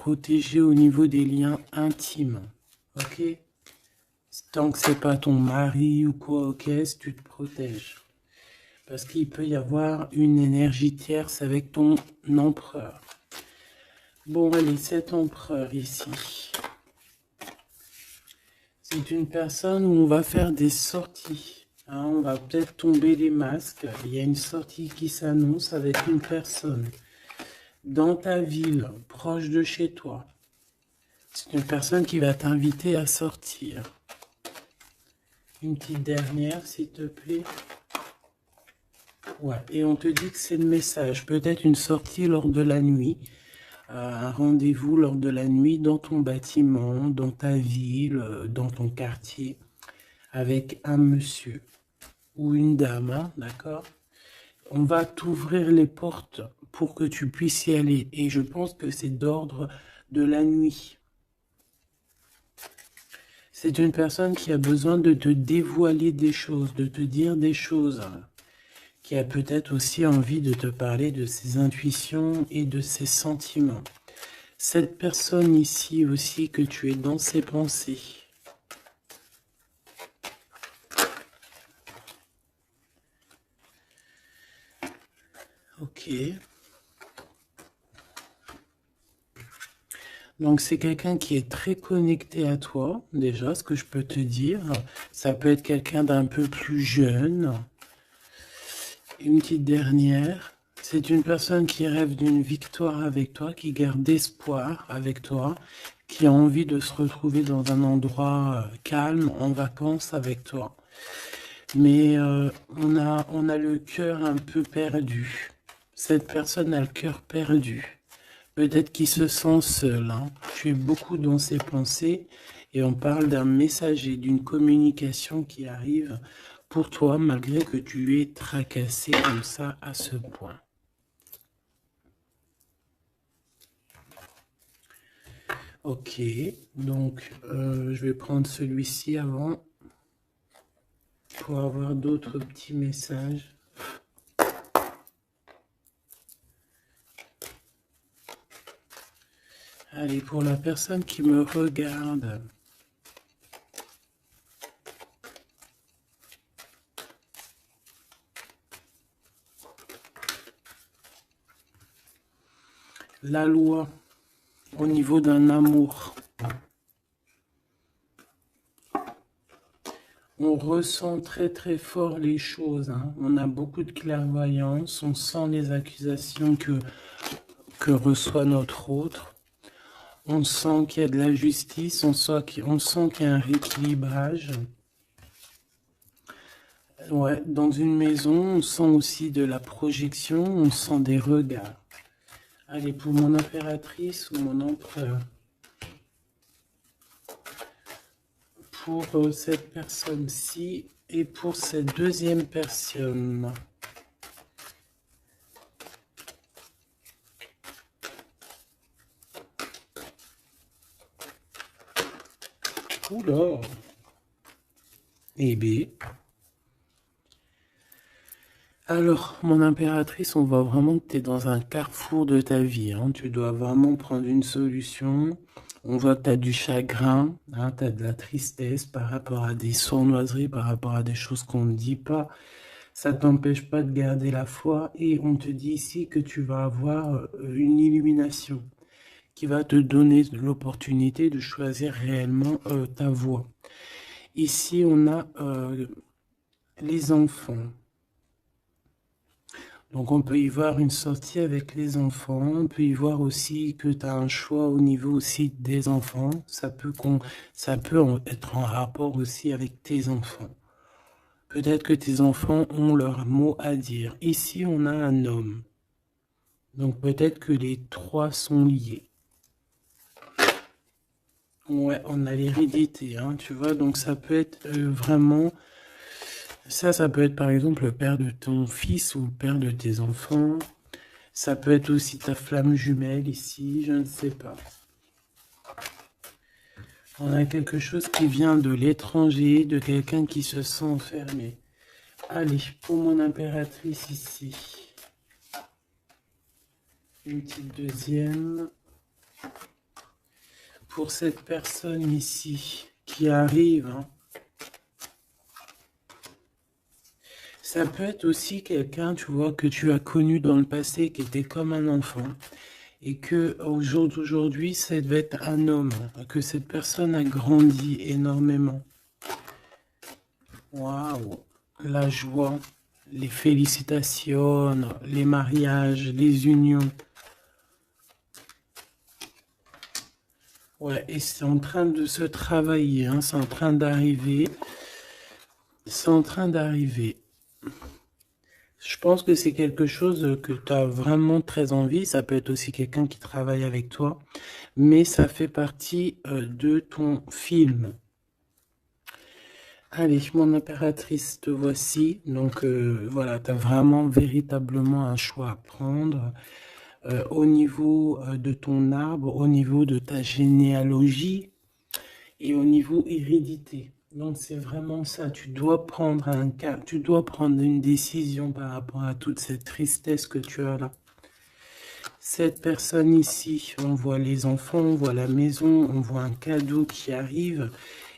protéger au niveau des liens intimes. Ok? Tant que c'est pas ton mari ou quoi, ok, tu te protèges. Parce qu'il peut y avoir une énergie tierce avec ton empereur. Bon, allez, cet empereur ici. C'est une personne où on va faire des sorties. Hein, on va peut-être tomber les masques. Il y a une sortie qui s'annonce avec une personne dans ta ville, proche de chez toi. C'est une personne qui va t'inviter à sortir. Une petite dernière, s'il te plaît. Ouais, et on te dit que c'est le message. Peut-être une sortie lors de la nuit. Un rendez-vous lors de la nuit dans ton bâtiment, dans ta ville, dans ton quartier, avec un monsieur ou une dame, hein, d'accord? On va t'ouvrir les portes pour que tu puisses y aller. Et je pense que c'est d'ordre de la nuit. C'est une personne qui a besoin de te dévoiler des choses, de te dire des choses, qui a peut-être aussi envie de te parler de ses intuitions et de ses sentiments. Cette personne ici aussi, que tu es dans ses pensées. Ok. Donc c'est quelqu'un qui est très connecté à toi, déjà, ce que je peux te dire. Ça peut être quelqu'un d'un peu plus jeune. Une petite dernière. C'est une personne qui rêve d'une victoire avec toi, qui garde espoir avec toi, qui a envie de se retrouver dans un endroit calme, en vacances avec toi. Mais on a le cœur un peu perdu. Cette personne a le cœur perdu. Peut-être qu'il se sent seul. Hein. Tu es beaucoup dans ses pensées et on parle d'un messager, d'une communication qui arrive pour toi malgré que tu es tracassé comme ça à ce point. Ok, donc je vais prendre celui-ci avant pour avoir d'autres petits messages. Allez, pour la personne qui me regarde, la loi au niveau d'un amour. On ressent très très fort les choses, hein. On a beaucoup de clairvoyance, on sent les accusations que reçoit notre autre. On sent qu'il y a de la justice, on sent qu'il y a un rééquilibrage. Ouais, dans une maison, on sent aussi de la projection, on sent des regards. Allez, pour mon impératrice ou mon empereur. Pour cette personne-ci et pour cette deuxième personne. Oula. Eh bien. Alors, mon impératrice, on voit vraiment que tu es dans un carrefour de ta vie. Hein. Tu dois vraiment prendre une solution. On voit que tu as du chagrin, hein, tu as de la tristesse par rapport à des sournoiseries, par rapport à des choses qu'on ne dit pas. Ça ne t'empêche pas de garder la foi et on te dit ici que tu vas avoir une illumination qui va te donner l'opportunité de choisir réellement ta voie. Ici, on a les enfants. Donc on peut y voir une sortie avec les enfants, on peut y voir aussi que tu as un choix au niveau aussi des enfants, ça peut être en rapport aussi avec tes enfants. Peut-être que tes enfants ont leur mot à dire. Ici on a un homme, donc peut-être que les trois sont liés. Ouais, on a l'hérédité, hein, tu vois, donc ça peut être vraiment... Ça peut être par exemple le père de ton fils ou le père de tes enfants. Ça peut être aussi ta flamme jumelle ici, je ne sais pas. On a quelque chose qui vient de l'étranger, de quelqu'un qui se sent enfermé. Allez, pour mon impératrice ici. Une petite deuxième. pour cette personne ici qui arrive, hein. Ça peut être aussi quelqu'un, tu vois, que tu as connu dans le passé, qui était comme un enfant, et que au jour d'aujourd'hui, ça devait être un homme, que cette personne a grandi énormément. Waouh, la joie, les félicitations, les mariages, les unions. Ouais, et c'est en train de se travailler, hein, c'est en train d'arriver. C'est en train d'arriver. Je pense que c'est quelque chose que tu as vraiment très envie. Ça peut être aussi quelqu'un qui travaille avec toi, mais ça fait partie de ton film. Allez, mon impératrice, te voici. Donc voilà, tu as vraiment véritablement un choix à prendre au niveau de ton arbre, au niveau de ta généalogie et au niveau hérédité. Donc c'est vraiment ça, tu dois prendre un cas, tu dois prendre une décision par rapport à toute cette tristesse que tu as là. Cette personne ici, on voit les enfants, on voit la maison, on voit un cadeau qui arrive.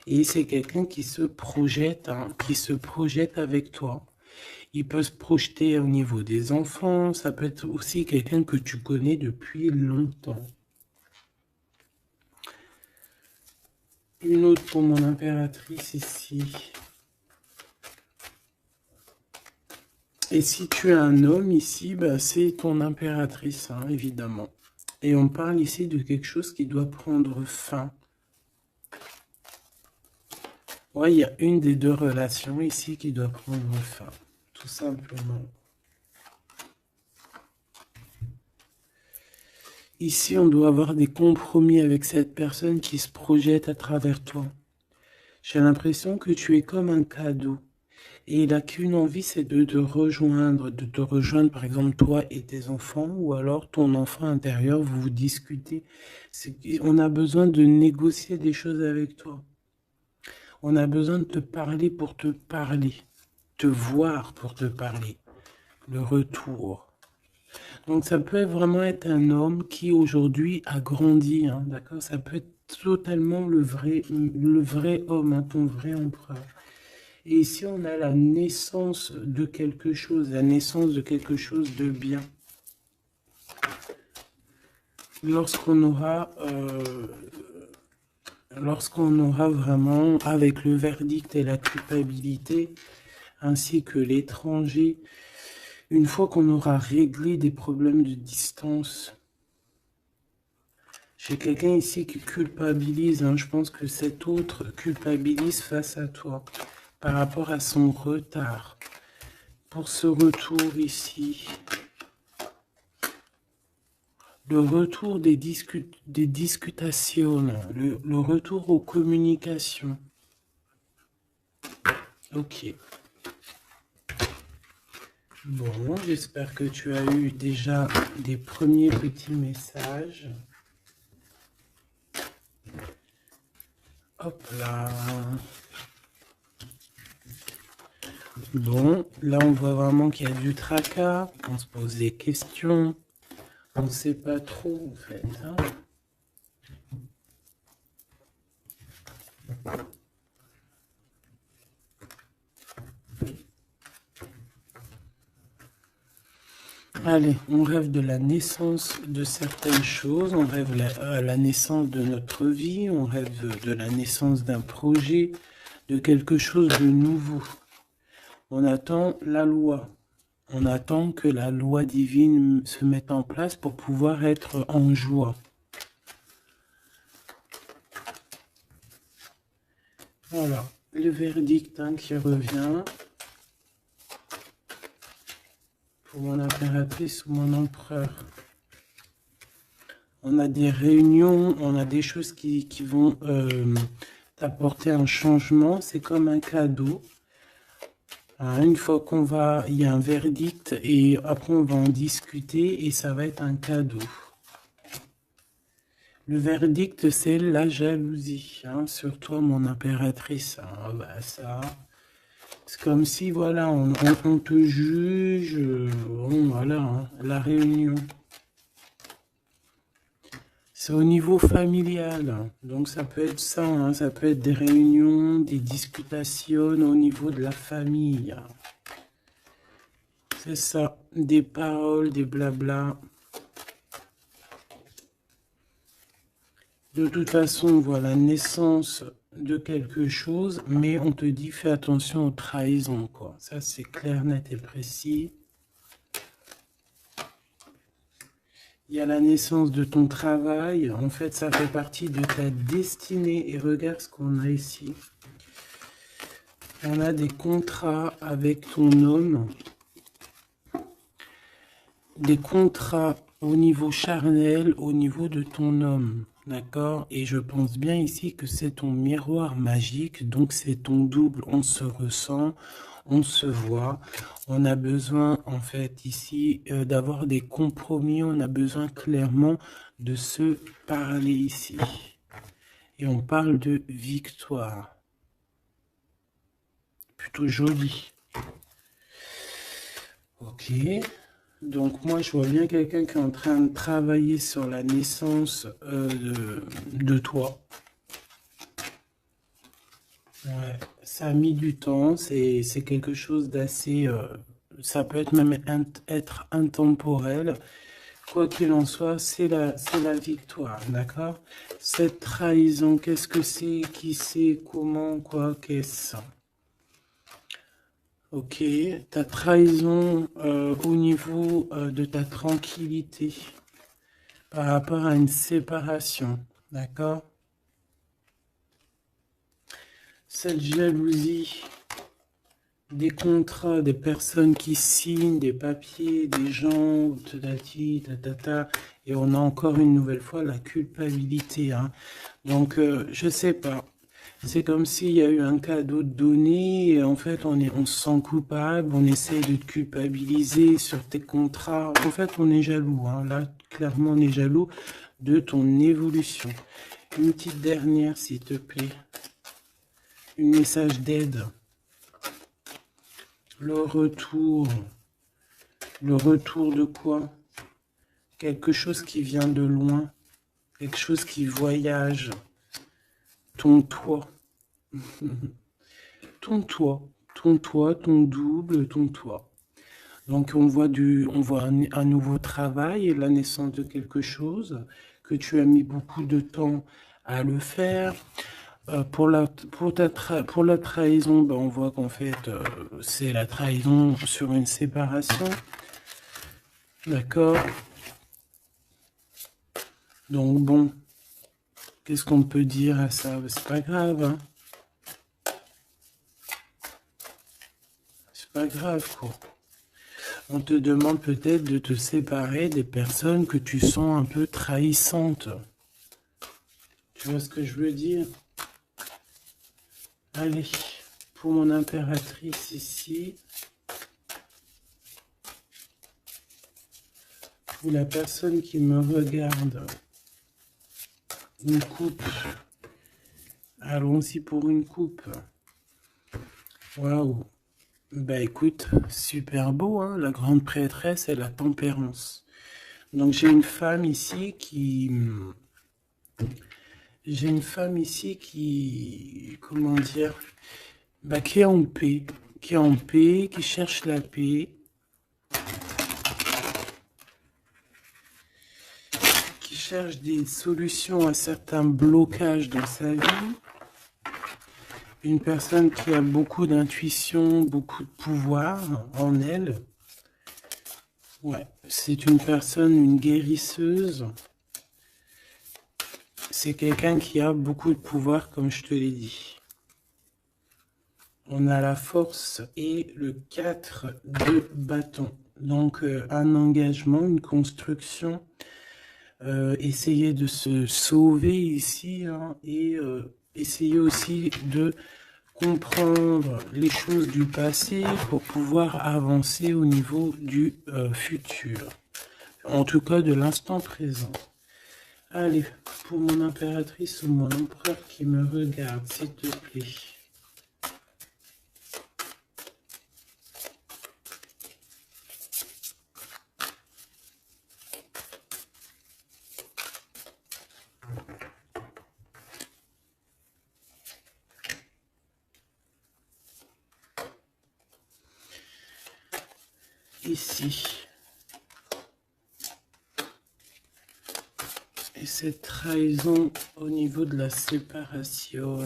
Et c'est quelqu'un qui se projette, hein, qui se projette avec toi. Il peut se projeter au niveau des enfants, ça peut être aussi quelqu'un que tu connais depuis longtemps. Une autre pour mon impératrice ici. Et si tu as un homme ici, bah, c'est ton impératrice, hein, évidemment. Et on parle ici de quelque chose qui doit prendre fin. Ouais, il y a une des deux relations ici qui doit prendre fin, tout simplement. Ici, on doit avoir des compromis avec cette personne qui se projette à travers toi. J'ai l'impression que tu es comme un cadeau. Et il n'a qu'une envie, c'est de te rejoindre par exemple toi et tes enfants, ou alors ton enfant intérieur, vous discutez. On a besoin de négocier des choses avec toi. On a besoin de te parler pour te parler, te voir pour te parler. Le retour. Donc ça peut vraiment être un homme qui aujourd'hui a grandi, hein, d'accord? Ça peut être totalement le vrai homme, hein, ton vrai empereur. Et ici, on a la naissance de quelque chose, la naissance de quelque chose de bien. Lorsqu'on aura vraiment, avec le verdict et la culpabilité, ainsi que l'étranger, une fois qu'on aura réglé des problèmes de distance, j'ai quelqu'un ici qui culpabilise, hein, je pense que cet autre culpabilise face à toi, par rapport à son retard. Pour ce retour ici, le retour des discutations, le retour aux communications. Ok. Bon, j'espère que tu as eu déjà des premiers petits messages. Hop là. Bon, là on voit vraiment qu'il y a du tracas, on se pose des questions, on ne sait pas trop en fait, hein. Allez, on rêve de la naissance de certaines choses, on rêve la naissance de notre vie, on rêve de la naissance d'un projet, de quelque chose de nouveau. On attend la loi. On attend que la loi divine se mette en place pour pouvoir être en joie. Voilà, le verdict, hein, qui revient. Pour mon impératrice ou mon empereur. On a des réunions, on a des choses qui vont t'apporter un changement. C'est comme un cadeau. Une fois il y a un verdict et après on va en discuter et ça va être un cadeau. Le verdict, c'est la jalousie, hein, sur toi, mon impératrice. Hein, bah ça, c'est comme si, voilà, on te juge, bon, voilà, hein, la réunion. C'est au niveau familial. Donc ça peut être ça, hein, ça peut être des réunions, des discutations au niveau de la famille. C'est ça, des paroles, des blabla. De toute façon, on voit la naissance de quelque chose, mais on te dit fais attention aux trahisons, quoi. Ça, c'est clair, net et précis. Il y a la naissance de ton travail. En fait, ça fait partie de ta destinée. Et regarde ce qu'on a ici. On a des contrats avec ton homme. Des contrats au niveau charnel, au niveau de ton homme. D'accord? Et je pense bien ici que c'est ton miroir magique. Donc, c'est ton double. On se ressent. On se voit, on a besoin en fait ici d'avoir des compromis, on a besoin clairement de se parler ici. Et on parle de victoire. Plutôt joli. Ok. Donc moi je vois bien quelqu'un qui est en train de travailler sur la naissance de toi. Ouais, ça a mis du temps, c'est quelque chose d'assez... ça peut être même être intemporel. Quoi qu'il en soit, c'est la victoire, d'accord? Cette trahison, qu'est-ce que c'est? Qui c'est? Comment? Quoi? Qu'est-ce? Ok, ta trahison au niveau de ta tranquillité par rapport à une séparation, d'accord? Cette jalousie, des contrats, des personnes qui signent, des papiers, des gens, tatati, tatata, et on a encore une nouvelle fois la culpabilité. Hein. Donc, je sais pas. C'est comme s'il y a eu un cadeau donné, et en fait, on se sent coupable, on essaie de te culpabiliser sur tes contrats. En fait, on est jaloux. Hein. Là, clairement, on est jaloux de ton évolution. Une petite dernière, s'il te plaît. Un message d'aide. Le retour de quoi? Quelque chose qui vient de loin, quelque chose qui voyage. Ton toit, ton toit, ton double, ton toit. Donc on voit un nouveau travail et la naissance de quelque chose que tu as mis beaucoup de temps à le faire. Pour la trahison, ben, on voit qu'en fait c'est la trahison sur une séparation. D'accord? Donc bon, qu'est-ce qu'on peut dire à ça? C'est pas grave, hein? C'est pas grave, quoi. On te demande peut-être de te séparer des personnes que tu sens un peu trahissantes. Tu vois ce que je veux dire? Allez, pour mon impératrice ici, pour la personne qui me regarde, une coupe. Allons-y pour une coupe. Waouh. Bah écoute, super beau, hein, la grande prêtresse et la tempérance. Donc j'ai une femme ici qui... J'ai une femme ici qui... Comment dire? Bah qui est en paix. Qui est en paix, qui cherche la paix. Qui cherche des solutions à certains blocages dans sa vie. Une personne qui a beaucoup d'intuition, beaucoup de pouvoir en elle. Ouais, c'est une personne, une guérisseuse. C'est quelqu'un qui a beaucoup de pouvoir, comme je te l'ai dit. On a la force et le 4 de bâton. Donc, un engagement, une construction. Essayer de se sauver ici hein, et essayer aussi de comprendre les choses du passé pour pouvoir avancer au niveau du futur. En tout cas, de l'instant présent. Allez, pour mon impératrice ou mon empereur qui me regarde, s'il te plaît. ici. Et cette trahison au niveau de la séparation.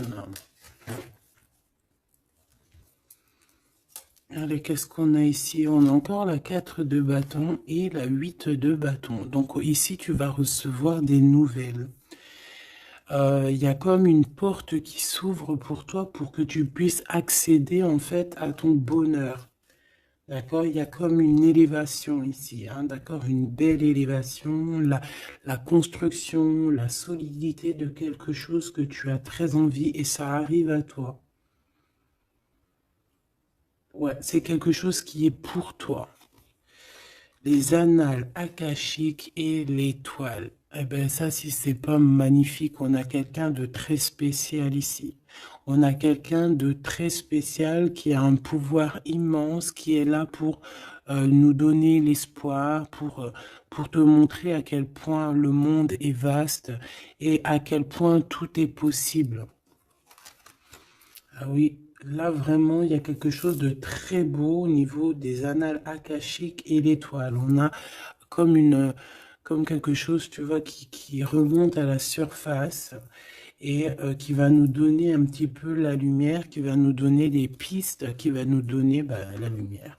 Allez, qu'est-ce qu'on a ici? On a encore la 4 de bâton et la 8 de bâton. Donc ici, tu vas recevoir des nouvelles. Il y a comme une porte qui s'ouvre pour toi pour que tu puisses accéder en fait à ton bonheur. D'accord? Il y a comme une élévation ici, hein, d'accord? Une belle élévation, la construction, la solidité de quelque chose que tu as très envie et ça arrive à toi. Ouais, c'est quelque chose qui est pour toi. Les annales akashiques et l'étoile. Eh ben ça, si c'est pas magnifique, on a quelqu'un de très spécial ici. On a quelqu'un de très spécial qui a un pouvoir immense, qui est là pour nous donner l'espoir, pour te montrer à quel point le monde est vaste et à quel point tout est possible. Ah oui, là vraiment, il y a quelque chose de très beau au niveau des annales akashiques et l'étoile. On a comme quelque chose, tu vois, qui remonte à la surface et qui va nous donner un petit peu la lumière, qui va nous donner des pistes, qui va nous donner la lumière.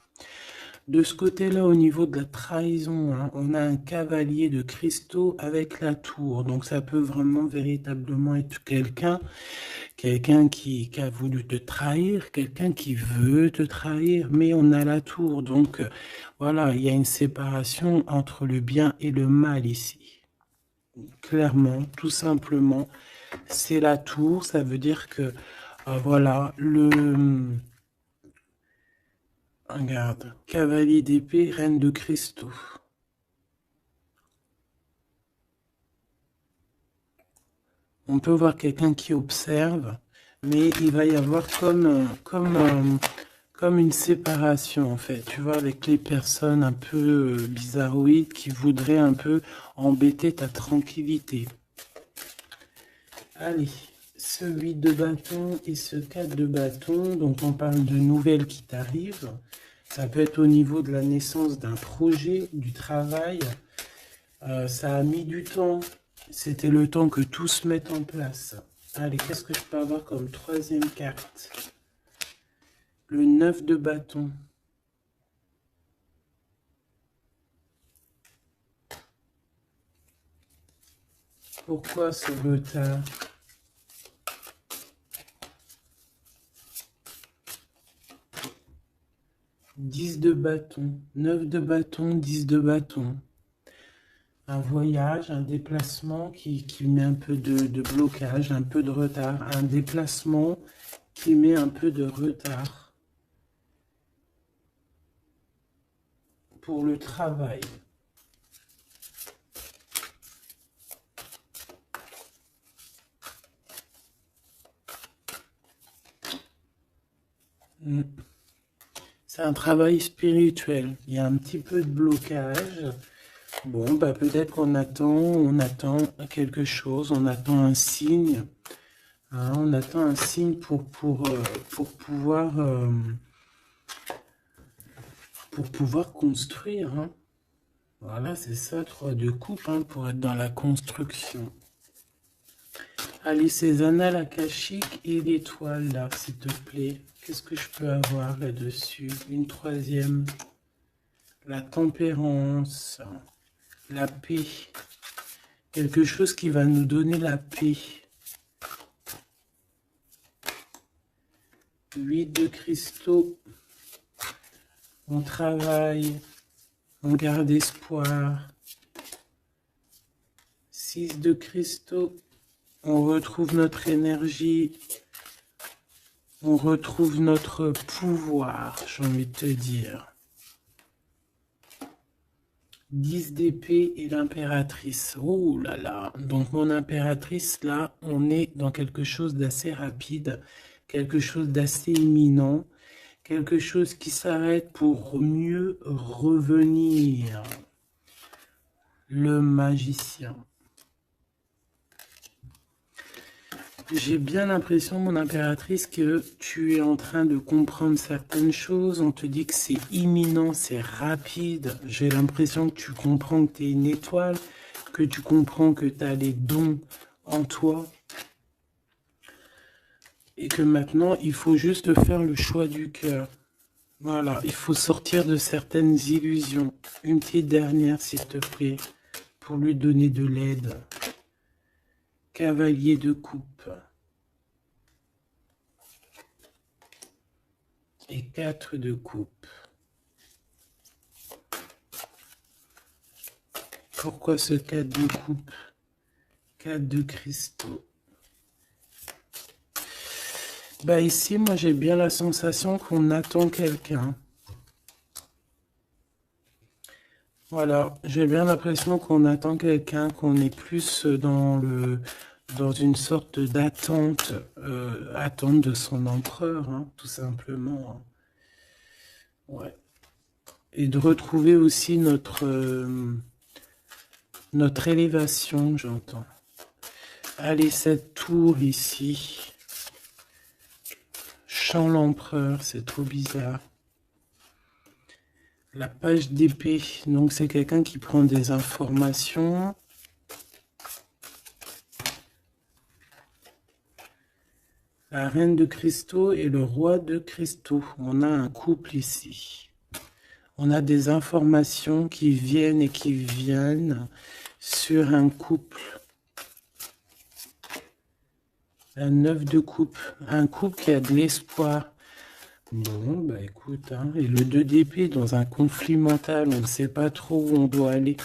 De ce côté-là, au niveau de la trahison, hein, on a un cavalier de cristaux avec la tour. Donc ça peut vraiment véritablement être quelqu'un qui a voulu te trahir, quelqu'un qui veut te trahir, mais on a la tour. Donc voilà, il y a une séparation entre le bien et le mal ici. Clairement, tout simplement, c'est la tour. Ça veut dire que, voilà, regarde, cavalier d'épée, reine de cristaux. On peut voir quelqu'un qui observe, mais il va y avoir comme une séparation en fait, tu vois, avec les personnes un peu bizarroïdes qui voudraient un peu embêter ta tranquillité. Allez, ce 8 de bâton et ce 4 de bâton, donc on parle de nouvelles qui t'arrivent. Ça peut être au niveau de la naissance d'un projet, du travail. Ça a mis du temps. C'était le temps que tout se mette en place. Allez, qu'est-ce que je peux avoir comme troisième carte? Le 9 de bâton. Pourquoi ce retard? 10 de bâton, 9 de bâton, 10 de bâton. Un voyage, un déplacement qui met un peu de blocage, un peu de retard. Un déplacement qui met un peu de retard pour le travail. C'est un travail spirituel. Il y a un petit peu de blocage. Bon, peut-être qu'on attend quelque chose, on attend un signe. Hein, on attend un signe pour pouvoir construire. Hein. Voilà, c'est ça, 3 de coupe, hein, pour être dans la construction. Allez, ces annales akashiques et l'étoile, là, s'il te plaît. Qu'est-ce que je peux avoir là-dessus? Une troisième. La tempérance. La paix. Quelque chose qui va nous donner la paix. 8 de cristaux. On travaille. On garde espoir. 6 de cristaux. On retrouve notre énergie. On retrouve notre pouvoir, j'ai envie de te dire. 10 d'épée et l'impératrice. Oh là là. Donc mon impératrice, là, on est dans quelque chose d'assez rapide, quelque chose d'assez imminent, quelque chose qui s'arrête pour mieux revenir. Le magicien. J'ai bien l'impression, mon impératrice, que tu es en train de comprendre certaines choses. On te dit que c'est imminent, c'est rapide. J'ai l'impression que tu comprends que tu es une étoile, que tu comprends que tu as les dons en toi. Et que maintenant, il faut juste faire le choix du cœur. Voilà, il faut sortir de certaines illusions. Une petite dernière, s'il te plaît, pour lui donner de l'aide. Cavalier de coupe. Et 4 de coupe. Pourquoi ce 4 de coupe? 4 de cristaux. Bah ici, moi j'ai bien la sensation qu'on attend quelqu'un. Voilà, j'ai bien l'impression qu'on attend quelqu'un, qu'on est plus dans une sorte d'attente, attente de son empereur, hein, tout simplement. Ouais. Et de retrouver aussi notre élévation, j'entends. Allez, cette tour ici. Chant l'empereur, c'est trop bizarre. La page d'épée, donc c'est quelqu'un qui prend des informations. La reine de cristaux et le roi de cristaux. On a un couple ici. On a des informations qui viennent et qui viennent sur un couple. La 9 de coupe. Un couple qui a de l'espoir. Bon, bah écoute, hein, et le 2 d'épée dans un conflit mental, on ne sait pas trop où on doit aller.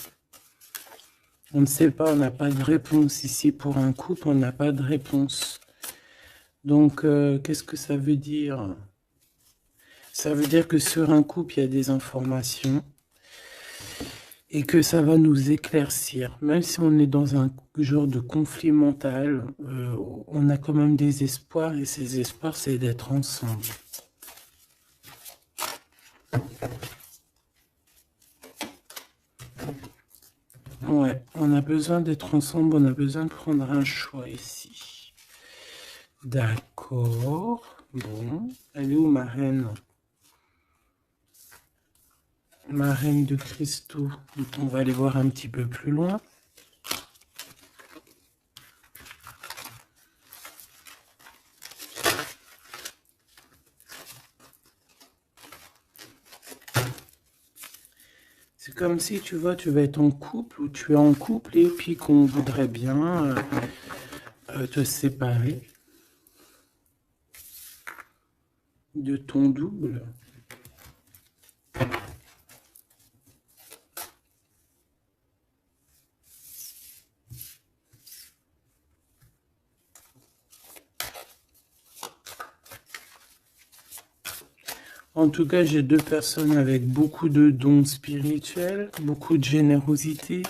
On ne sait pas, on n'a pas de réponse ici. Pour un couple, on n'a pas de réponse. Donc, qu'est-ce que ça veut dire? Ça veut dire que sur un couple, il y a des informations et que ça va nous éclaircir. Même si on est dans un genre de conflit mental, on a quand même des espoirs et ces espoirs, c'est d'être ensemble. Ouais, on a besoin d'être ensemble, on a besoin de prendre un choix ici. D'accord. Bon, elle est où ma reine? Ma reine de cristaux. On va aller voir un petit peu plus loin. C'est comme si, tu vois, tu vas être en couple ou tu es en couple et puis qu'on voudrait bien te séparer de ton double. En tout cas, j'ai deux personnes avec beaucoup de dons spirituels, beaucoup de générosité,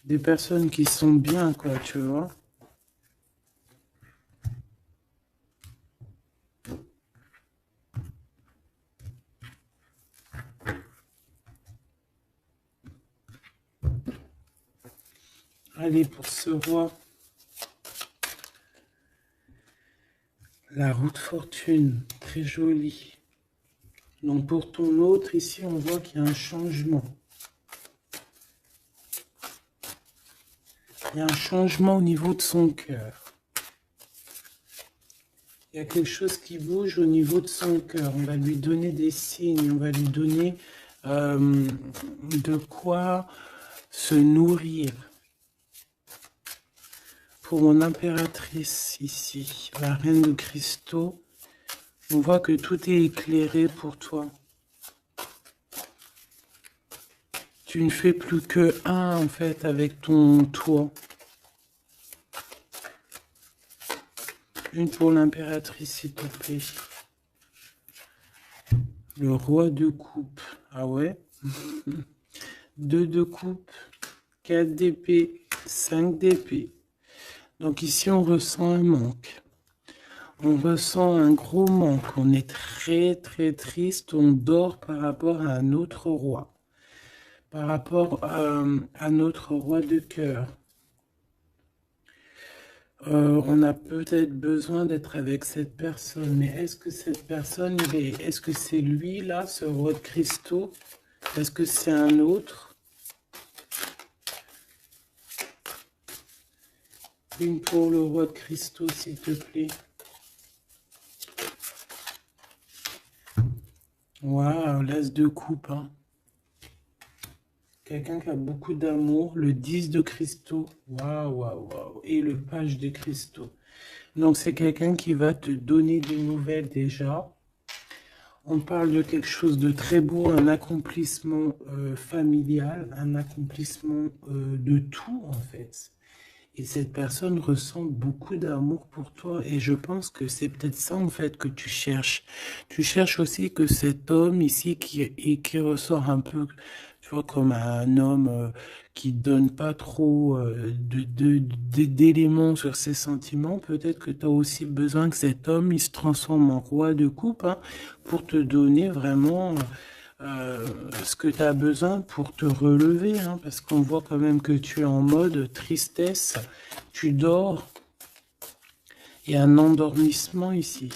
des personnes qui sont bien, quoi, tu vois. Allez, pour ce roi, la roue de fortune, très jolie. Donc pour ton autre, ici, on voit qu'il y a un changement. Il y a un changement au niveau de son cœur. Il y a quelque chose qui bouge au niveau de son cœur. On va lui donner des signes, on va lui donner de quoi se nourrir. Pour mon impératrice ici, la reine de cristaux, on voit que tout est éclairé pour toi. Tu ne fais plus que un, en fait, avec ton toit. Une pour l'impératrice, s'il te plaît. Le roi de coupe. Ah ouais? 2 de coupe, 4 d'épée, 5 d'épée. Donc ici, on ressent un manque. On ressent un gros manque. On est très, très triste. On dort par rapport à un autre roi. Par rapport à notre roi de cœur. On a peut-être besoin d'être avec cette personne, mais est-ce que cette personne, est-ce que c'est lui là, ce roi de cristaux? Est-ce que c'est un autre? Une pour le roi de cristaux, s'il te plaît. Waouh, l'as de coupe, hein. Quelqu'un qui a beaucoup d'amour, le 10 de cristaux. Waouh, waouh, waouh. Et le page de cristaux. Donc c'est quelqu'un qui va te donner des nouvelles déjà. On parle de quelque chose de très beau, un accomplissement familial, un accomplissement de tout en fait. Et cette personne ressent beaucoup d'amour pour toi. Et je pense que c'est peut-être ça, en fait, que tu cherches. Tu cherches aussi que cet homme ici qui ressort un peu, tu vois, comme un homme qui donne pas trop d'éléments sur ses sentiments. Peut-être que tu as aussi besoin que cet homme, il se transforme en roi de coupe, hein, pour te donner vraiment ce que tu as besoin pour te relever, hein, parce qu'on voit quand même que tu es en mode tristesse, tu dors, il y a un endormissement ici.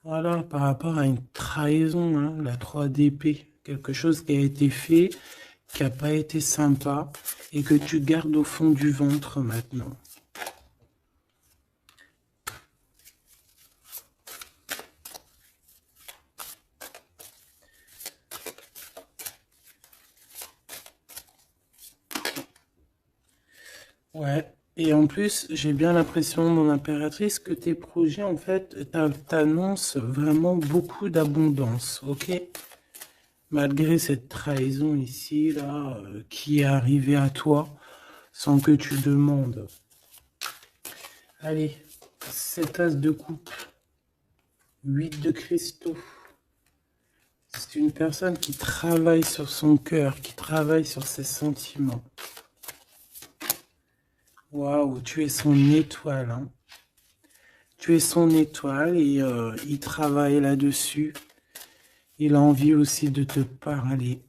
Voilà, par rapport à une trahison, hein, la 3 d'épée, quelque chose qui a été fait, qui n'a pas été sympa, et que tu gardes au fond du ventre maintenant. Ouais. Et en plus, j'ai bien l'impression, mon impératrice, que tes projets, en fait, t'annoncent vraiment beaucoup d'abondance, ok? Malgré cette trahison ici, là, qui est arrivée à toi, sans que tu demandes. Allez, cet as de coupe, 8 de cristaux. C'est une personne qui travaille sur son cœur, qui travaille sur ses sentiments. Waouh, tu es son étoile, hein. Tu es son étoile et il travaille là-dessus. Il a envie aussi de te parler.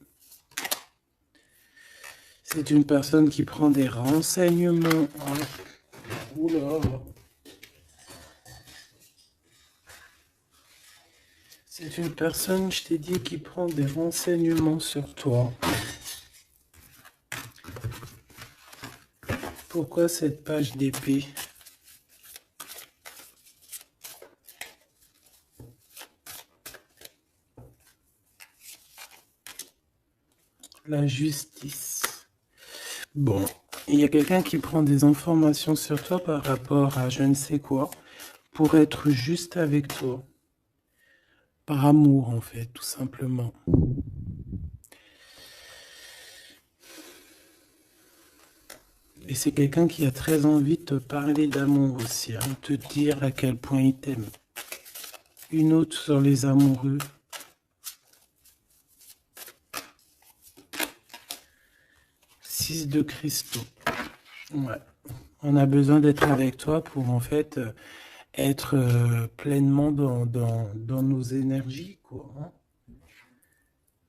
C'est une personne qui prend des renseignements. Oh. Oula. C'est une personne, je t'ai dit, qui prend des renseignements sur toi. Pourquoi cette page d'épée? La justice. Bon, il y a quelqu'un qui prend des informations sur toi par rapport à je ne sais quoi, pour être juste avec toi. Par amour, en fait, tout simplement. Et c'est quelqu'un qui a très envie de te parler d'amour aussi, hein, te dire à quel point il t'aime. Une autre sur les amoureux. Six de cristaux. Ouais. On a besoin d'être avec toi pour en fait être pleinement dans nos énergies, quoi, hein.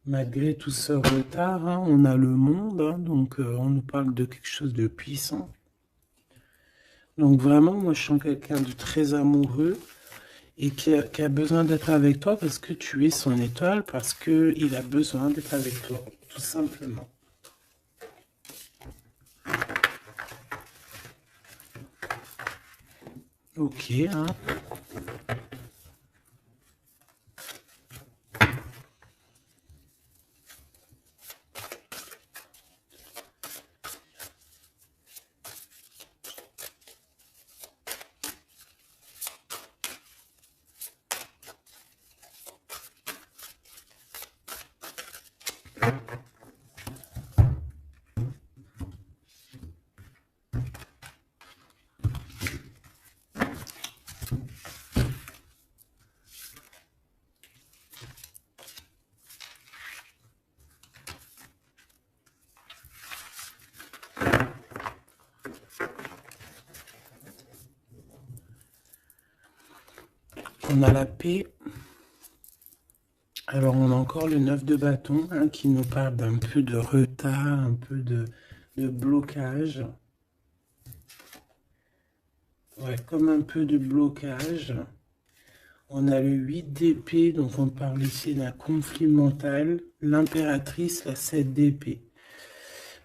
Malgré tout ce retard, hein, on a le monde, hein, donc on nous parle de quelque chose de puissant. Donc vraiment, moi je sens quelqu'un de très amoureux et qui a besoin d'être avec toi parce que tu es son étoile, parce qu'il a besoin d'être avec toi, tout simplement. Ok, hein. On a la paix. Alors on a encore le 9 de bâton, hein, qui nous parle d'un peu de retard, un peu de blocage. Ouais, comme un peu de blocage. On a le 8 d'épée, donc on parle ici d'un conflit mental. L'impératrice, la 7 d'épée.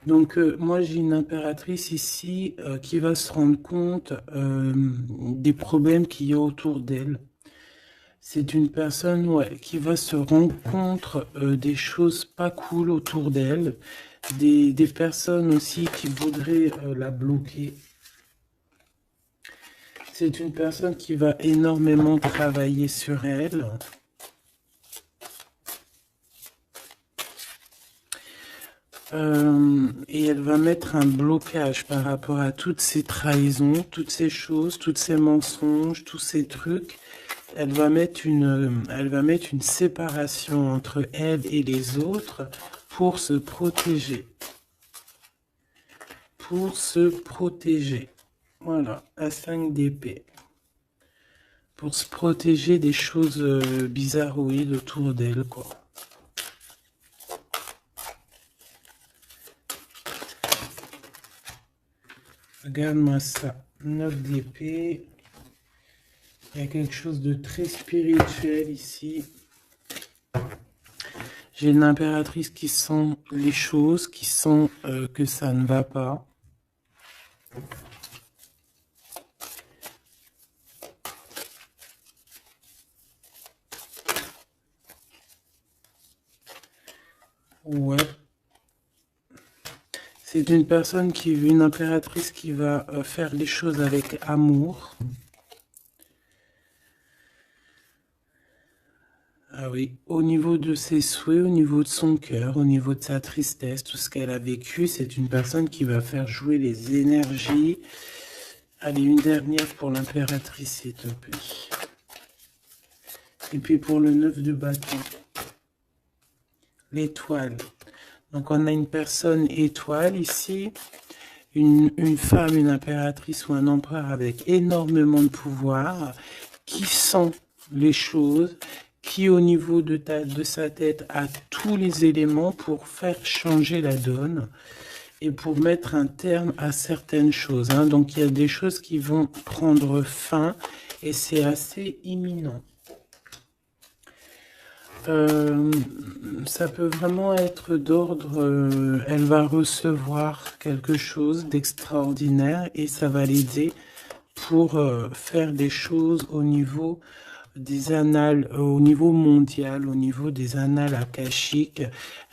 Donc moi j'ai une impératrice ici qui va se rendre compte des problèmes qu'il y a autour d'elle. C'est une personne qui va se rendre compte des choses pas cool autour d'elle, des personnes aussi qui voudraient la bloquer. C'est une personne qui va énormément travailler sur elle. Et elle va mettre un blocage par rapport à toutes ces trahisons, toutes ces choses, tous ces mensonges, tous ces trucs. Elle va mettre une séparation entre elle et les autres pour se protéger. Pour se protéger. Voilà, à 5 d'épée. Pour se protéger des choses bizarroïdes autour d'elle, quoi. Regarde-moi ça. 9 d'épée. Il y a quelque chose de très spirituel ici. J'ai une impératrice qui sent les choses, qui sent que ça ne va pas. Ouais. C'est une personne une impératrice qui va faire les choses avec amour. Ah oui, au niveau de ses souhaits, au niveau de son cœur, au niveau de sa tristesse, tout ce qu'elle a vécu, c'est une personne qui va faire jouer les énergies. Allez, une dernière pour l'impératrice, s'il te plaît. Et puis pour le 9 de bâton, l'étoile. Donc on a une personne étoile ici, une femme, une impératrice ou un empereur avec énormément de pouvoir, qui sent les choses, qui au niveau de sa tête a tous les éléments pour faire changer la donne et pour mettre un terme à certaines choses. Hein. Donc il y a des choses qui vont prendre fin et c'est assez imminent. Ça peut vraiment être d'ordre, elle va recevoir quelque chose d'extraordinaire et ça va l'aider pour faire des choses au niveau des annales, au niveau mondial, au niveau des annales akashiques.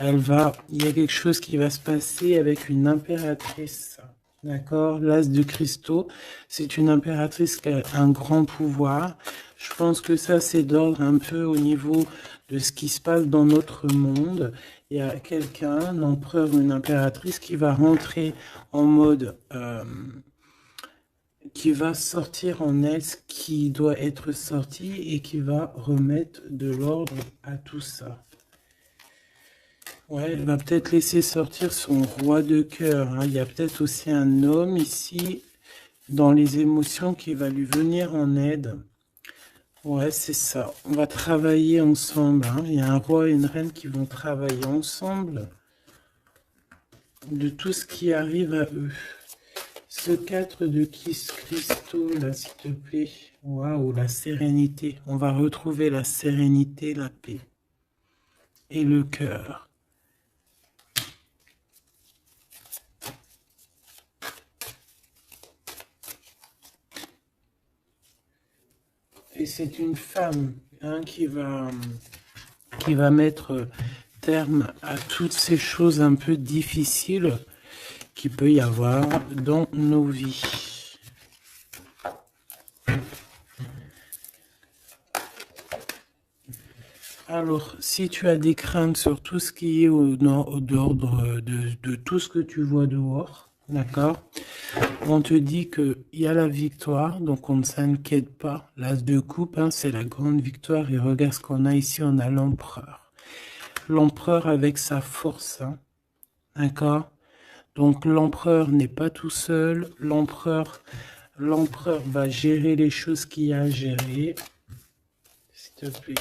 Il y a quelque chose qui va se passer avec une impératrice. D'accord, l'as de cristaux, c'est une impératrice qui a un grand pouvoir. Je pense que ça, c'est d'ordre un peu au niveau de ce qui se passe dans notre monde. Il y a quelqu'un, un empereur ou une impératrice qui va rentrer en mode... qui va sortir en elle ce qui doit être sorti et qui va remettre de l'ordre à tout ça. Ouais, elle va peut-être laisser sortir son roi de cœur. Hein. Il y a peut-être aussi un homme ici dans les émotions qui va lui venir en aide. Ouais, c'est ça. On va travailler ensemble. Hein. Il y a un roi et une reine qui vont travailler ensemble de tout ce qui arrive à eux. Ce 4 de cristaux, là, s'il te plaît. Waouh, la sérénité. On va retrouver la sérénité, la paix. Et le cœur. Et c'est une femme hein, qui va mettre terme à toutes ces choses un peu difficiles qu'il peut y avoir dans nos vies. Alors, si tu as des craintes sur tout ce qui est d'ordre de tout ce que tu vois dehors, d'accord, on te dit qu'il y a la victoire, donc on ne s'inquiète pas. L'as de coupe, hein, c'est la grande victoire. Et regarde ce qu'on a ici, on a l'empereur. L'empereur avec sa force, hein, d'accord. Donc l'empereur n'est pas tout seul. L'empereur va gérer les choses qu'il y a à gérer. S'il te plaît.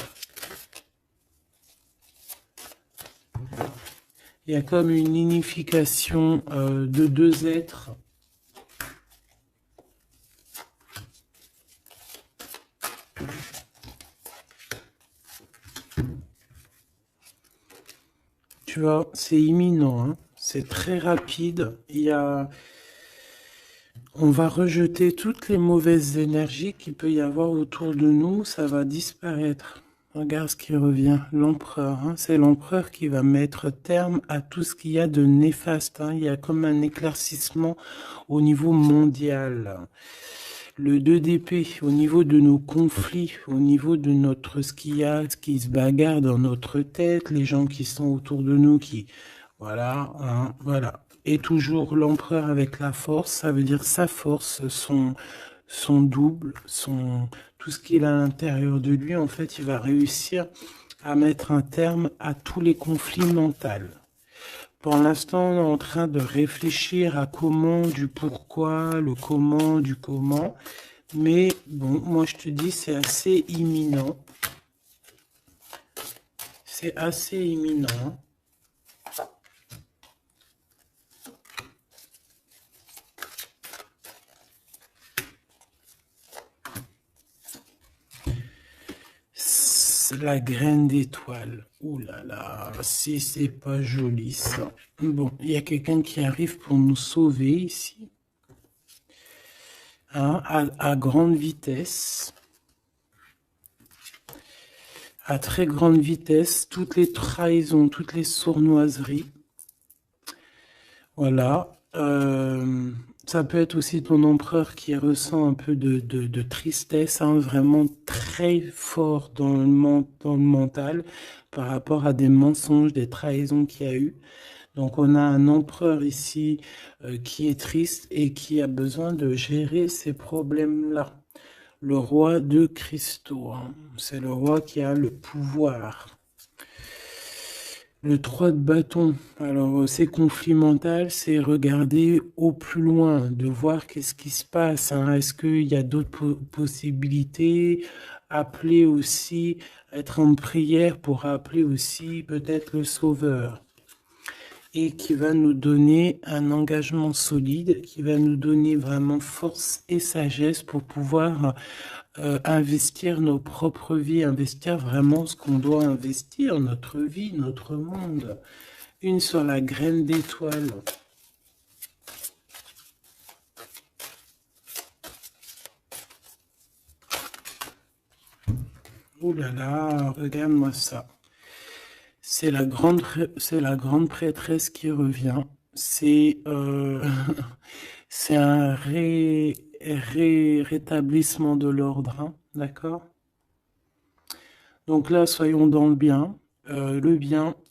Il y a comme une unification de deux êtres. Tu vois, c'est imminent, hein. C'est très rapide. On va rejeter toutes les mauvaises énergies qu'il peut y avoir autour de nous. Ça va disparaître. Regarde ce qui revient. L'empereur, hein. C'est l'empereur qui va mettre terme à tout ce qu'il y a de néfaste, hein. Il y a comme un éclaircissement au niveau mondial. Le 2 d'épée, au niveau de nos conflits, au niveau de ce qu'il y a, ce qui se bagarre dans notre tête, les gens qui sont autour de nous, voilà, hein, voilà. Et toujours l'empereur avec la force, ça veut dire sa force, son double, tout ce qu'il a à l'intérieur de lui, en fait, il va réussir à mettre un terme à tous les conflits mentaux. Pour l'instant, on est en train de réfléchir à comment, du pourquoi, le comment, du comment. Mais bon, moi je te dis, c'est assez imminent. C'est assez imminent. La graine d'étoile. Ouh là là, si c'est pas joli ça. Bon, il y a quelqu'un qui arrive pour nous sauver ici. Hein, à grande vitesse. À très grande vitesse, toutes les trahisons, toutes les sournoiseries. Voilà. Ça peut être aussi ton empereur qui ressent un peu de tristesse, hein, vraiment très fort dans le mental par rapport à des mensonges, des trahisons qu'il y a eu. Donc on a un empereur ici qui est triste et qui a besoin de gérer ces problèmes-là. Le roi de cristaux, hein, c'est le roi qui a le pouvoir. Le 3 de bâton, alors c'est conflit mental, c'est regarder au plus loin, de voir qu'est-ce qui se passe, hein. Est-ce qu'il y a d'autres possibilités, appeler aussi, être en prière pour appeler aussi peut-être le sauveur. Et qui va nous donner un engagement solide, qui va nous donner vraiment force et sagesse pour pouvoir investir nos propres vies, investir vraiment ce qu'on doit investir, notre vie, notre monde. Une sur la graine d'étoile. Ouh là là, regarde-moi ça. C'est la grande prêtresse qui revient. C'est c'est un rétablissement de l'ordre, hein, d'accord? Donc là, soyons dans le bien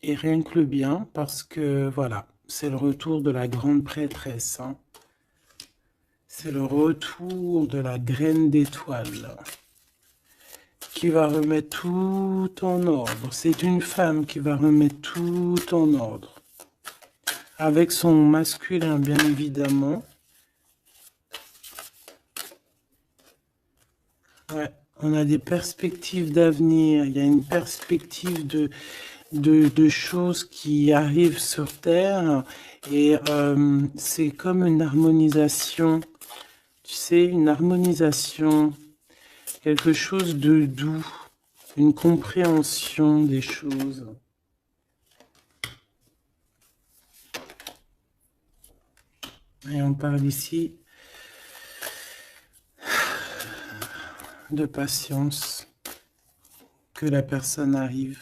et rien que le bien, parce que voilà, c'est le retour de la grande prêtresse, hein. C'est le retour de la graine d'étoile qui va remettre tout en ordre. C'est une femme qui va remettre tout en ordre. Avec son masculin, bien évidemment. Ouais, on a des perspectives d'avenir. Il y a une perspective de choses qui arrivent sur Terre. Et c'est comme une harmonisation. Tu sais, une harmonisation. Quelque chose de doux. Une compréhension des choses. Et on parle ici de patience, que la personne arrive,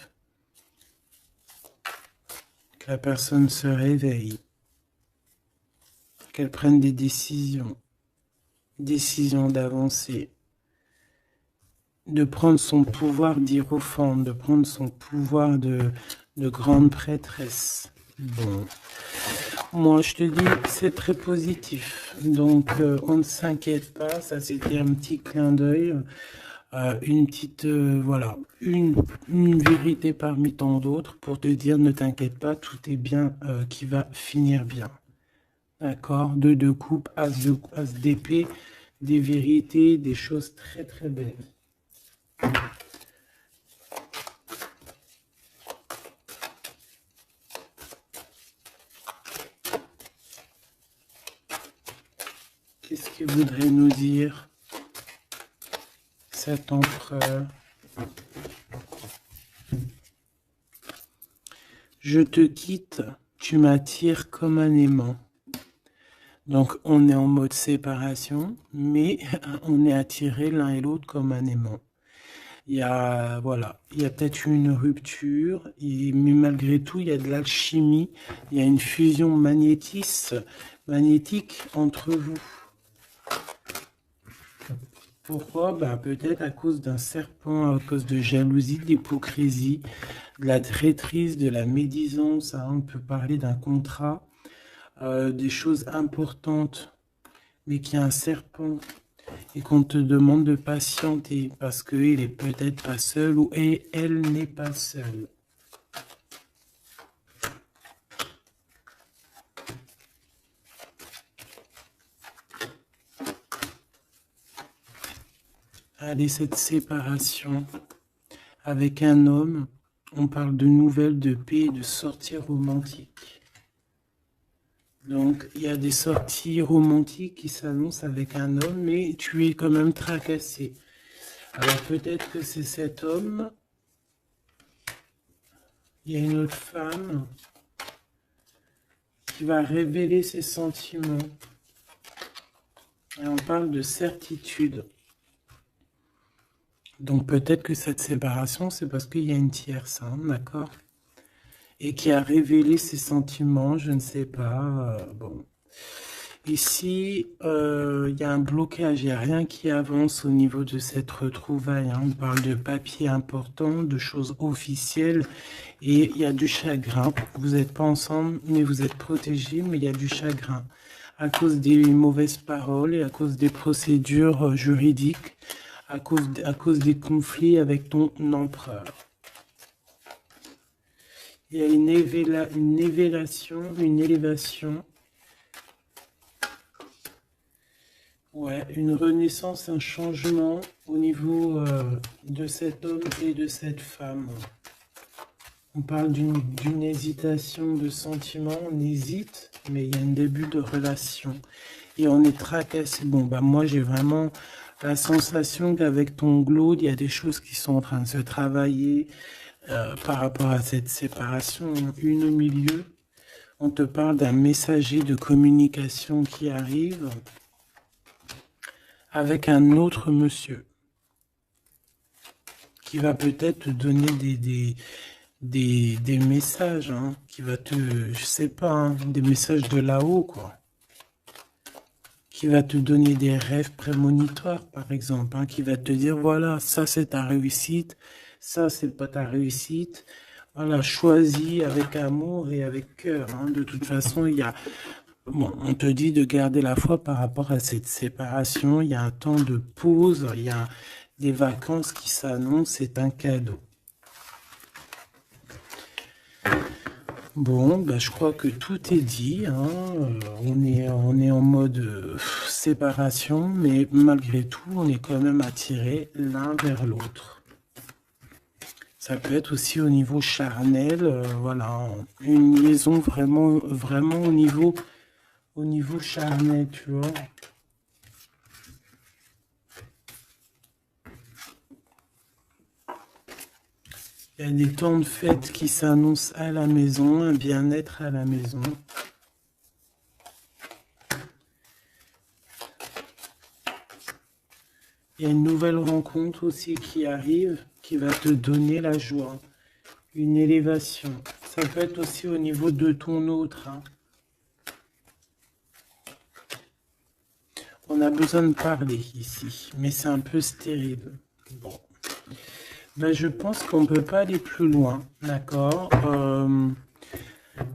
que la personne se réveille, qu'elle prenne des décisions d'avancer, de prendre son pouvoir d'hiérophante, de prendre son pouvoir de grande prêtresse. Bon, moi je te dis, c'est très positif, donc on ne s'inquiète pas, ça c'était un petit clin d'œil. Une petite, voilà, une vérité parmi tant d'autres pour te dire, ne t'inquiète pas, tout est bien qui va finir bien. D'accord? Deux de coupe, as d'épée, des vérités, des choses très très belles. Qu'est-ce qu'il voudrait nous dire? cet empereur. Je te quitte, tu m'attires comme un aimant. Donc on est en mode séparation, mais on est attirés l'un et l'autre comme un aimant. Il y a, voilà, il y a peut-être une rupture, mais malgré tout, il y a de l'alchimie, il y a une fusion magnétique entre vous. Pourquoi? Ben, peut-être à cause d'un serpent, à cause de jalousie, d'hypocrisie, de la traîtrise, de la médisance. Hein. On peut parler d'un contrat, des choses importantes, mais qu'il y a un serpent et qu'on te demande de patienter parce qu'il est peut-être pas seul ou elle n'est pas seule. Allez, cette séparation avec un homme, on parle de nouvelles, de paix, de sorties romantiques. Donc, il y a des sorties romantiques qui s'annoncent avec un homme, mais tu es quand même tracassé. Alors, peut-être que c'est cet homme. Il y a une autre femme qui va révéler ses sentiments. Et on parle de certitude. Donc, peut-être que cette séparation, c'est parce qu'il y a une tierce, hein, d'accord? Et qui a révélé ses sentiments, je ne sais pas. Bon. Ici, il y a un blocage, il n'y a rien qui avance au niveau de cette retrouvaille. Hein. On parle de papiers importants, de choses officielles, et il y a du chagrin. Vous n'êtes pas ensemble, mais vous êtes protégés, mais il y a du chagrin. À cause des mauvaises paroles et à cause des procédures juridiques, à cause des conflits avec ton empereur. Il y a une élévation. Ouais, une renaissance, un changement au niveau de cet homme et de cette femme. On parle d'une hésitation de sentiment, on hésite, mais il y a un début de relation. Et on est tracassé. Bon, bah moi j'ai vraiment la sensation qu'avec ton glow, il y a des choses qui sont en train de se travailler par rapport à cette séparation. Une au milieu, on te parle d'un messager de communication qui arrive avec un autre monsieur qui va peut-être te donner des messages, hein, qui va te, je sais pas, hein, des messages de là-haut, quoi. Qui va te donner des rêves prémonitoires, par exemple, hein, qui va te dire, voilà, ça c'est ta réussite, ça c'est pas ta réussite. Voilà, choisis avec amour et avec cœur. Hein. De toute façon, il y a... Bon, on te dit de garder la foi par rapport à cette séparation. Il y a un temps de pause, il y a des vacances qui s'annoncent, c'est un cadeau. Bon, bah, je crois que tout est dit. Hein. On est en mode séparation, mais malgré tout, on est quand même attirés l'un vers l'autre. Ça peut être aussi au niveau charnel, voilà, une liaison vraiment au niveau charnel, tu vois. Il y a des temps de fête qui s'annoncent à la maison, un bien-être à la maison. Il y a une nouvelle rencontre aussi qui arrive, qui va te donner la joie, une élévation. Ça peut être aussi au niveau de ton autre. Hein. On a besoin de parler ici, mais c'est un peu stérile. Bon. Ben, je pense qu'on ne peut pas aller plus loin, d'accord?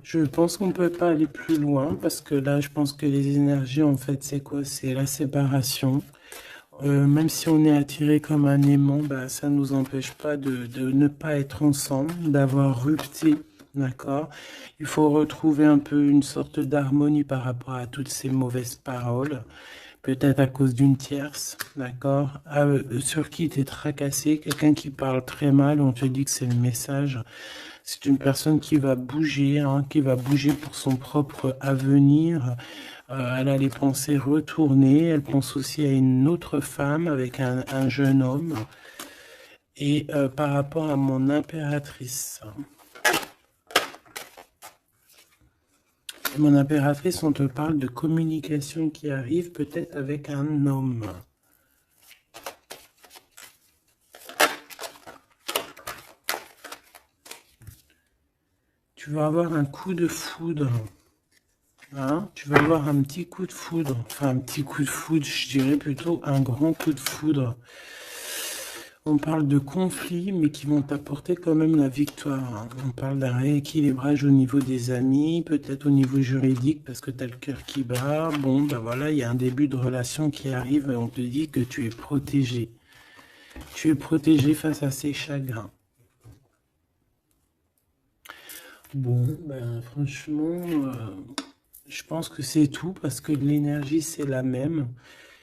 Je pense qu'on ne peut pas aller plus loin parce que là, je pense que les énergies, en fait, c'est quoi? C'est la séparation. Même si on est attiré comme un aimant, bah, ça ne nous empêche pas de ne pas être ensemble, d'avoir rupté, d'accord? Il faut retrouver un peu une sorte d'harmonie par rapport à toutes ces mauvaises paroles, peut-être à cause d'une tierce, d'accord? Sur qui tu es tracassé, quelqu'un qui parle très mal, on te dit que c'est le message C'est une personne qui va bouger, hein, qui va bouger pour son propre avenir. Elle a les pensées retournées. Elle pense aussi à une autre femme avec un jeune homme. Et par rapport à mon impératrice. Mon impératrice, on te parle de communication qui arrive peut-être avec un homme. Tu vas avoir un coup de foudre. Hein? Tu vas avoir un petit coup de foudre. Enfin, un petit coup de foudre, je dirais plutôt un grand coup de foudre. On parle de conflits, mais qui vont t'apporter quand même la victoire. Hein. On parle d'un rééquilibrage au niveau des amis, peut-être au niveau juridique, parce que tu as le cœur qui bat. Bon, ben voilà, il y a un début de relation qui arrive et on te dit que tu es protégé. Tu es protégé face à ces chagrins. Bon, ben franchement, je pense que c'est tout, parce que l'énergie, c'est la même.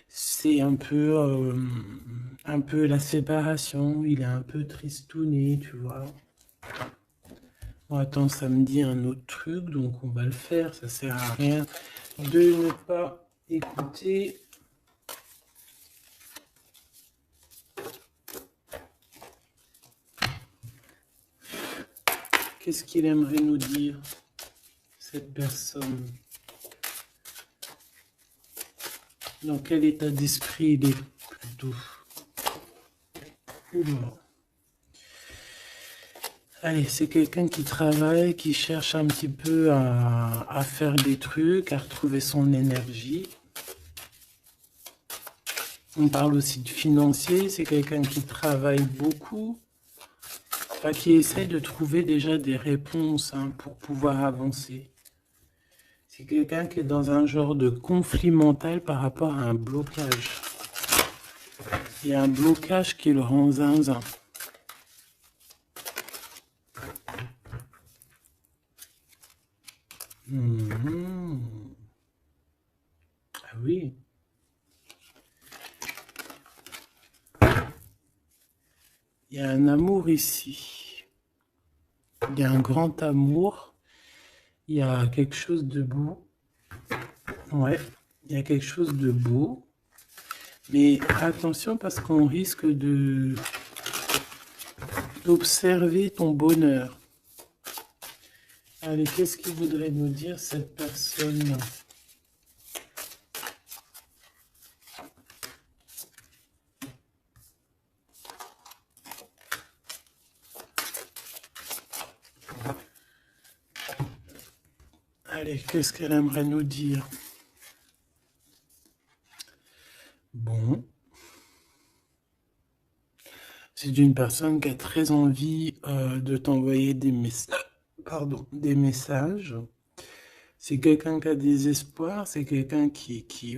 C'est un peu la séparation, il est un peu tristouné, tu vois. Bon, attends, ça me dit un autre truc, donc on va le faire, ça sert à rien de ne pas écouter. Qu'est-ce qu'il aimerait nous dire, cette personne? Dans quel état d'esprit il est plutôt? Oula. Allez, c'est quelqu'un qui travaille, qui cherche un petit peu à faire des trucs, à retrouver son énergie. On parle aussi de financier, c'est quelqu'un qui travaille beaucoup, enfin, qui essaie de trouver déjà des réponses hein, pour pouvoir avancer. C'est quelqu'un qui est dans un genre de conflit mental par rapport à un blocage. Il y a un blocage qui le rend zinzin. Ah oui. Il y a un amour ici. Il y a un grand amour. Il y a quelque chose de beau. Ouais, il y a quelque chose de beau. Mais attention parce qu'on risque d'observer ton bonheur. Allez, qu'est-ce qu'il voudrait nous dire cette personne ? Allez, qu'est-ce qu'elle aimerait nous dire? Bon. C'est une personne qui a très envie de t'envoyer des messages. Pardon, des messages. C'est quelqu'un qui a des espoirs, c'est quelqu'un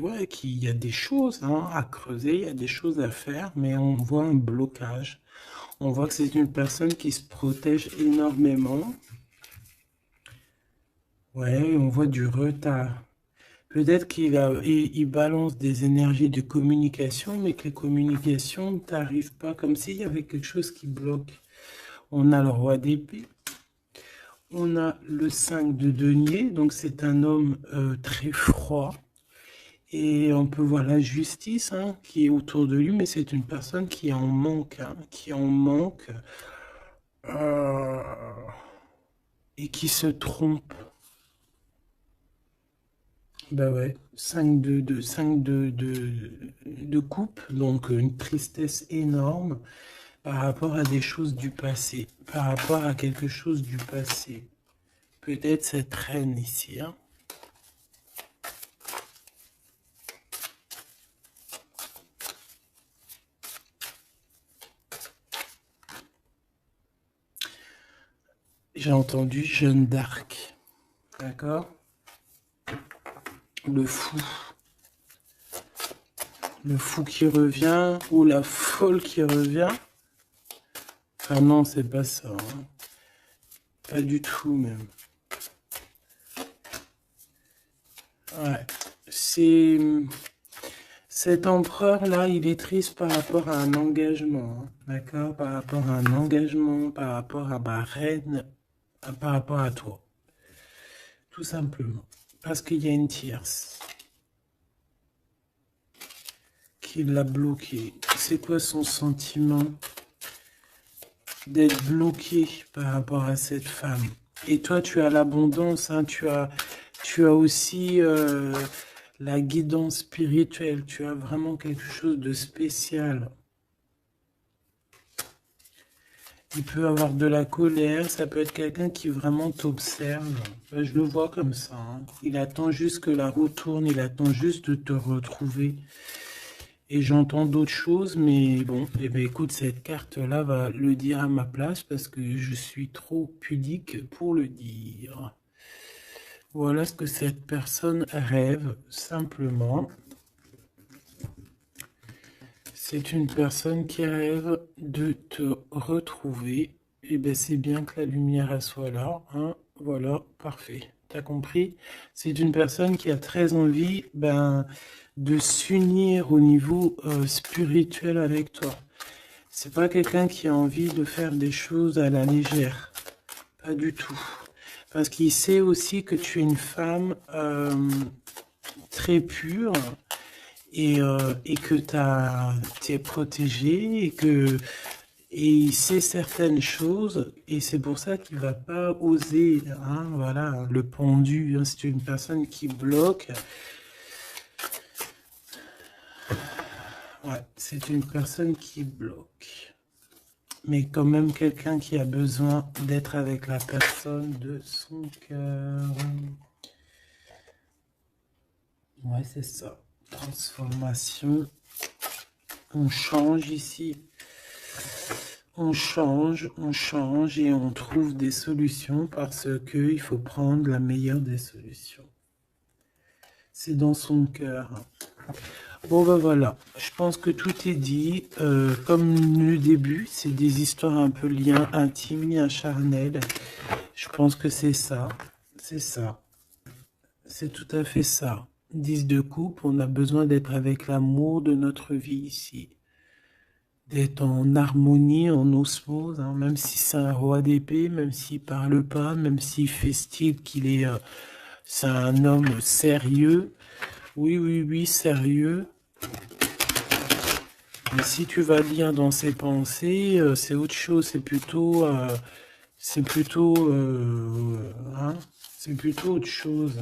ouais, il y a des choses hein, à creuser, il y a des choses à faire, mais on voit un blocage. On voit que c'est une personne qui se protège énormément. Ouais, on voit du retard. Peut-être il balance des énergies de communication, mais que les communications ne t'arrivent pas, comme s'il y avait quelque chose qui bloque. On a le roi d'épée. On a le 5 de denier, donc c'est un homme très froid. Et on peut voir la justice hein, qui est autour de lui, mais c'est une personne qui en manque, hein, euh, et qui se trompe. Bah ouais, 5 de coupe, donc une tristesse énorme par rapport à des choses du passé, par rapport à quelque chose du passé. Peut-être cette reine ici, hein. J'ai entendu Jeanne d'Arc, d'accord? Le fou. Le fou qui revient, ou la folle qui revient. Ah non, c'est pas ça. Hein. Pas du tout, même. Ouais. C'est... Cet empereur-là, il est triste par rapport à un engagement. Hein, d'accord? Par rapport à un engagement, par rapport à ma reine par rapport à toi. Tout simplement. Parce qu'il y a une tierce qui l'a bloqué. C'est quoi son sentiment d'être bloqué par rapport à cette femme? Et toi, tu as l'abondance, hein, tu as aussi la guidance spirituelle, tu as vraiment quelque chose de spécial. Il peut avoir de la colère, ça peut être quelqu'un qui vraiment t'observe. Ben, je le vois comme ça, hein. Il attend juste que la roue tourne, il attend juste de te retrouver. Et j'entends d'autres choses, mais bon, eh ben, écoute, cette carte-là va le dire à ma place parce que je suis trop pudique pour le dire. Voilà ce que cette personne rêve, simplement. C'est une personne qui rêve de te retrouver. Et ben c'est bien que la lumière elle soit là, hein. Voilà, parfait. T'as compris? C'est une personne qui a très envie de s'unir au niveau spirituel avec toi. C'est pas quelqu'un qui a envie de faire des choses à la légère. Pas du tout. Parce qu'il sait aussi que tu es une femme très pure et que tu es protégée et il sait certaines choses et c'est pour ça qu'il va pas oser, hein, voilà, le pendu, hein, c'est une personne qui bloque. Ouais, c'est une personne qui bloque. Mais quand même quelqu'un qui a besoin d'être avec la personne de son cœur. Ouais, c'est ça. Transformation. On change ici. On change et on trouve des solutions parce que il faut prendre la meilleure des solutions. C'est dans son cœur. Bon ben voilà, je pense que tout est dit. Comme le début, c'est des histoires un peu liens intimes, liens charnels. Je pense que c'est ça. C'est ça. C'est tout à fait ça. 10 de coupe, on a besoin d'être avec l'amour de notre vie ici. D'être en harmonie, en osmose, hein, même si c'est un roi d'épée, même s'il parle pas, même s'il fait style qu'il est... c'est un homme sérieux. Oui, oui, oui, sérieux. Mais si tu vas lire dans ses pensées, c'est autre chose, c'est plutôt... hein, c'est plutôt autre chose.